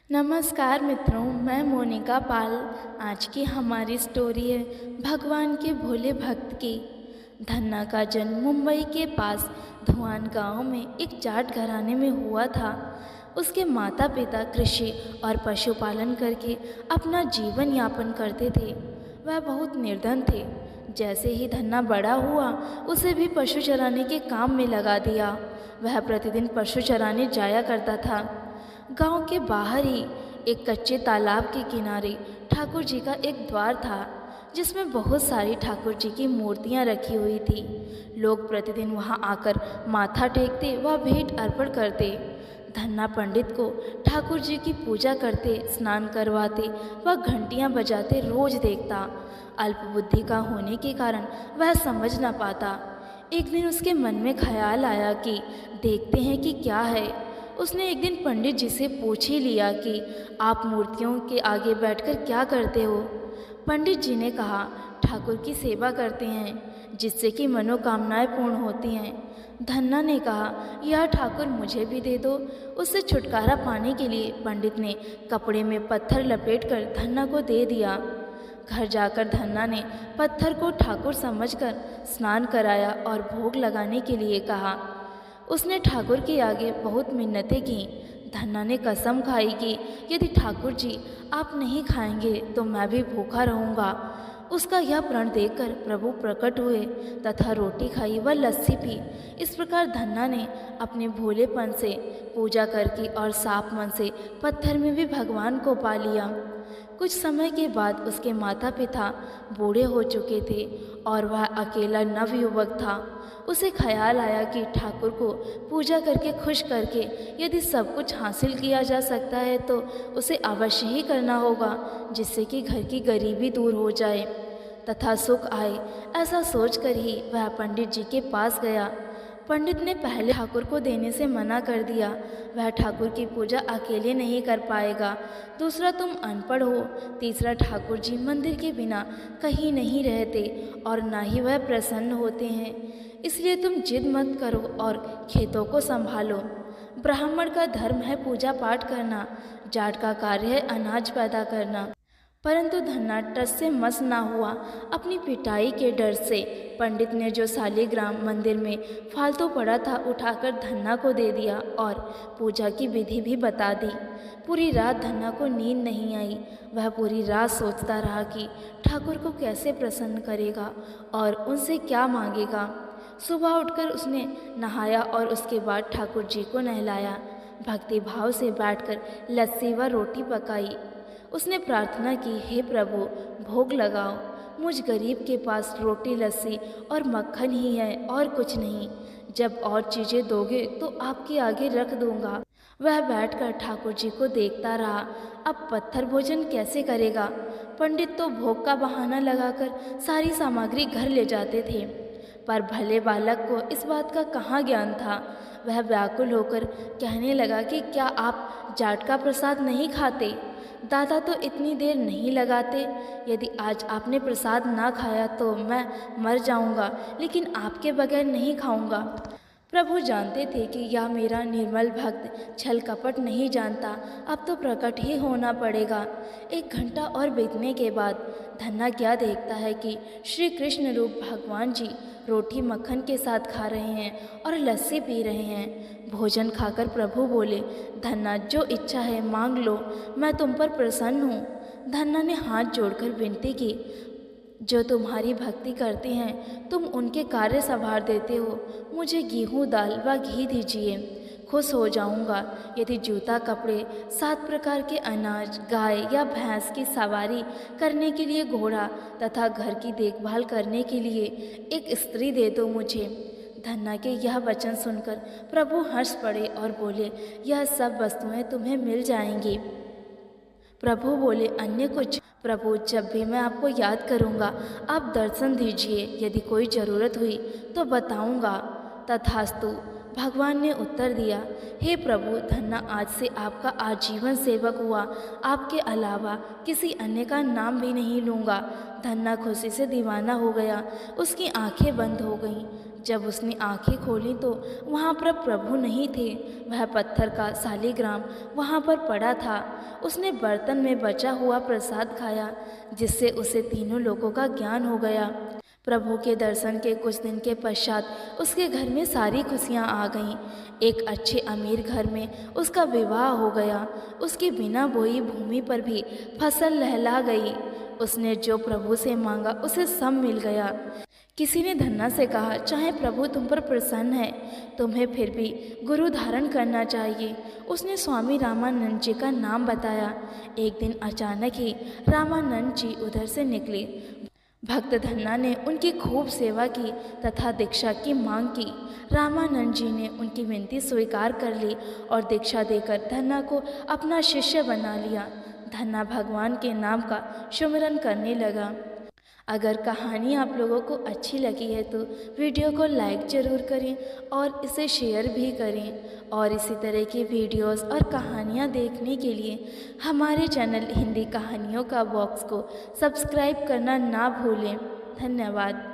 नमस्कार मित्रों, मैं मोनिका पाल। आज की हमारी स्टोरी है भगवान के भोले भक्त की। धन्ना का जन्म मुंबई के पास धुआन गांव में एक जाट घराने में हुआ था। उसके माता पिता कृषि और पशुपालन करके अपना जीवन यापन करते थे। वह बहुत निर्धन थे। जैसे ही धन्ना बड़ा हुआ, उसे भी पशु चराने के काम में लगा दिया। वह प्रतिदिन पशु चराने जाया करता था। गांव के बाहर ही एक कच्चे तालाब के किनारे ठाकुर जी का एक द्वार था, जिसमें बहुत सारी ठाकुर जी की मूर्तियां रखी हुई थी। लोग प्रतिदिन वहां आकर माथा टेकते व भेंट अर्पण करते। धन्ना पंडित को ठाकुर जी की पूजा करते, स्नान करवाते व घंटियां बजाते रोज देखता। अल्पबुद्धि का होने के कारण वह समझ न पाता। एक दिन उसके मन में ख्याल आया कि देखते हैं कि क्या है। उसने एक दिन पंडित जी से पूछ ही लिया कि आप मूर्तियों के आगे बैठकर क्या करते हो। पंडित जी ने कहा, ठाकुर की सेवा करते हैं, जिससे कि मनोकामनाएं पूर्ण होती हैं। धन्ना ने कहा, यह ठाकुर मुझे भी दे दो। उससे छुटकारा पाने के लिए पंडित ने कपड़े में पत्थर लपेटकर धन्ना को दे दिया। घर जाकर धन्ना ने पत्थर को ठाकुर समझकर स्नान कराया और भोग लगाने के लिए कहा। उसने ठाकुर के आगे बहुत मिन्नतें की। धन्ना ने कसम खाई कि यदि ठाकुर जी आप नहीं खाएंगे तो मैं भी भूखा रहूँगा। उसका यह प्रण देखकर प्रभु प्रकट हुए तथा रोटी खाई व लस्सी पी। इस प्रकार धन्ना ने अपने भोलेपन से पूजा करके और साफ मन से पत्थर में भी भगवान को पा लिया। कुछ समय के बाद उसके माता पिता बूढ़े हो चुके थे और वह अकेला नवयुवक था। उसे ख्याल आया कि ठाकुर को पूजा करके खुश करके यदि सब कुछ हासिल किया जा सकता है तो उसे अवश्य ही करना होगा, जिससे कि घर की गरीबी दूर हो जाए तथा सुख आए। ऐसा सोचकर ही वह पंडित जी के पास गया। पंडित ने पहले ठाकुर को देने से मना कर दिया। वह ठाकुर की पूजा अकेले नहीं कर पाएगा। दूसरा, तुम अनपढ़ हो। तीसरा, ठाकुर जी मंदिर के बिना कहीं नहीं रहते और ना ही वह प्रसन्न होते हैं। इसलिए तुम जिद मत करो और खेतों को संभालो। ब्राह्मण का धर्म है पूजा पाठ करना, जाट का कार्य है अनाज पैदा करना। परंतु धन्ना टस से मस ना हुआ। अपनी पिटाई के डर से पंडित ने जो शालिग्राम मंदिर में फालतू पड़ा था उठाकर धन्ना को दे दिया और पूजा की विधि भी बता दी। पूरी रात धन्ना को नींद नहीं आई। वह पूरी रात सोचता रहा कि ठाकुर को कैसे प्रसन्न करेगा और उनसे क्या मांगेगा। सुबह उठकर उसने नहाया और उसके बाद ठाकुर जी को नहलाया। भक्ति भाव से बैठकर लस्सी व रोटी पकाई। उसने प्रार्थना की, हे प्रभु, भोग लगाओ। मुझ गरीब के पास रोटी, लस्सी और मक्खन ही है और कुछ नहीं। जब और चीज़ें दोगे तो आपके आगे रख दूंगा। वह बैठकर ठाकुर जी को देखता रहा। अब पत्थर भोजन कैसे करेगा। पंडित तो भोग का बहाना लगाकर सारी सामग्री घर ले जाते थे, पर भले बालक को इस बात का कहाँ ज्ञान था। वह व्याकुल होकर कहने लगा कि क्या आप जाट का प्रसाद नहीं खाते? दादा तो इतनी देर नहीं लगाते। यदि आज आपने प्रसाद ना खाया तो मैं मर जाऊंगा, लेकिन आपके बगैर नहीं खाऊंगा। प्रभु जानते थे कि यह मेरा निर्मल भक्त छल कपट नहीं जानता। अब तो प्रकट ही होना पड़ेगा। 1 घंटा और बीतने के बाद धन्ना क्या देखता है कि श्री कृष्ण रूप भगवान जी रोटी मक्खन के साथ खा रहे हैं और लस्सी पी रहे हैं। भोजन खाकर प्रभु बोले, धन्ना, जो इच्छा है मांग लो, मैं तुम पर प्रसन्न हूँ। धन्ना ने हाथ जोड़कर विनती की, जो तुम्हारी भक्ति करते हैं तुम उनके कार्य संभाल देते हो। मुझे गेहूँ, दाल व घी दीजिए, खुश हो जाऊंगा। यदि जूता, कपड़े, 7 प्रकार के अनाज, गाय या भैंस की सवारी करने के लिए घोड़ा तथा घर की देखभाल करने के लिए एक स्त्री दे दो मुझे। धन्ना के यह वचन सुनकर प्रभु हंस पड़े और बोले, यह सब वस्तुएं तुम्हें मिल जाएंगी। प्रभु बोले, अन्य कुछ? प्रभु, जब भी मैं आपको याद करूँगा आप दर्शन दीजिए। यदि कोई ज़रूरत हुई तो बताऊँगा। तथास्तु। भगवान ने उत्तर दिया, हे प्रभु, धन्ना आज से आपका आजीवन सेवक हुआ। आपके अलावा किसी अन्य का नाम भी नहीं लूँगा। धन्ना खुशी से दीवाना हो गया। उसकी आंखें बंद हो गईं। जब उसने आंखें खोली तो वहाँ पर प्रभु नहीं थे। वह पत्थर का शालिग्राम वहाँ पर पड़ा था। उसने बर्तन में बचा हुआ प्रसाद खाया, जिससे उसे तीनों लोगों का ज्ञान हो गया। प्रभु के दर्शन के कुछ दिन के पश्चात उसके घर में सारी खुशियाँ आ गईं। एक अच्छे अमीर घर में उसका विवाह हो गया। उसकी बिना बोई भूमि पर भी फसल लहला गई। उसने जो प्रभु से मांगा उसे सब मिल गया। किसी ने धन्ना से कहा, चाहे प्रभु तुम पर प्रसन्न है, तुम्हें फिर भी गुरु धारण करना चाहिए। उसने स्वामी रामानंद जी का नाम बताया। एक दिन अचानक ही रामानंद जी उधर से निकले। भक्त धन्ना ने उनकी खूब सेवा की तथा दीक्षा की मांग की। रामानंद जी ने उनकी विनती स्वीकार कर ली और दीक्षा देकर धन्ना को अपना शिष्य बना लिया। धन्ना भगवान के नाम का सुमिरन करने लगा। अगर कहानी आप लोगों को अच्छी लगी है तो वीडियो को लाइक ज़रूर करें और इसे शेयर भी करें। और इसी तरह की वीडियोस और कहानियाँ देखने के लिए हमारे चैनल हिंदी कहानियों का बॉक्स को सब्सक्राइब करना ना भूलें। धन्यवाद।